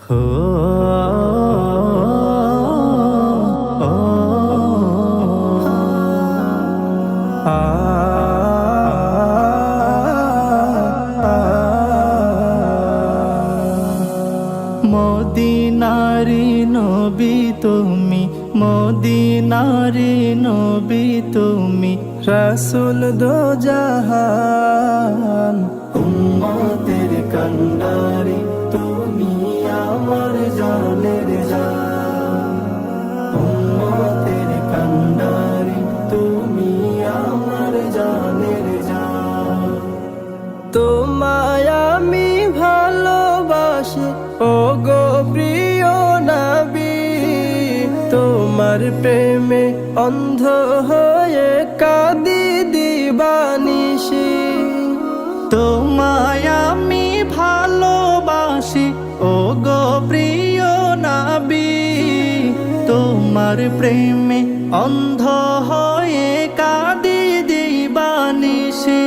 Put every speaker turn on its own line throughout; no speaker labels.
হো মদিনারি নবী তুমি, মদিনারি নবী তুমি, রাসূল দো জাহান। উম্মতের কান্ডারি তুমি, আমার জানের জান। উম্মতের কান্ডারি তুমি, আমার জানের জান। তোমায় আমি ভালোবাসি ওগো প্রিয় নবী, তোমার প্রেমে অন্ধ হয়ে কাঁদি দিবানিশি। তোমায় আমি ভালোবাসি ওগো প্রিয় নবী, তোমার প্রেমে অন্ধ হয়ে কাঁদি দিবানিশি।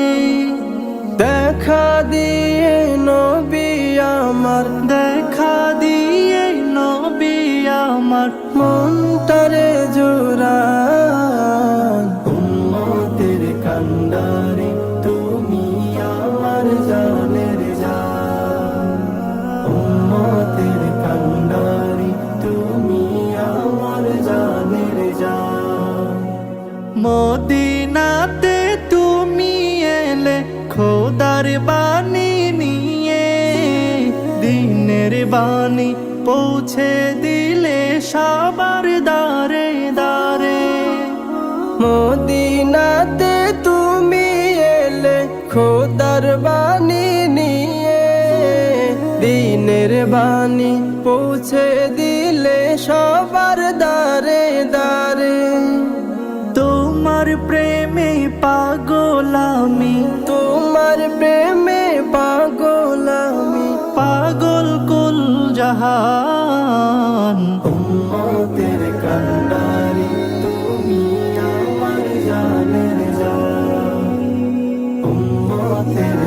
দেখা দিয়ে নবী আমার, দেখা দিয়ে নবী আমার, মনটারে জোড়ান। উম্মতের কান্ডারি তুমি, আমার জানের জান। উম্মতের কান্ডারি তুমি, আমার জানের জান। মদিনাতে তুমি এলে খোদার বাণী নিয়ে, দিনের বাণী পৌঁছে দিলে সবার দারে দারে। মদিনাতে তুমি এলে খোদার বাণী নিয়ে, দিনের বাণী পৌঁছে দিলে সবার দারে দারে। তোমার প্রেমে পাগল আমি, তোমার প্রেমে পাগল আমি, পাগল কুল জাহান। উম্মতের কান্ডারি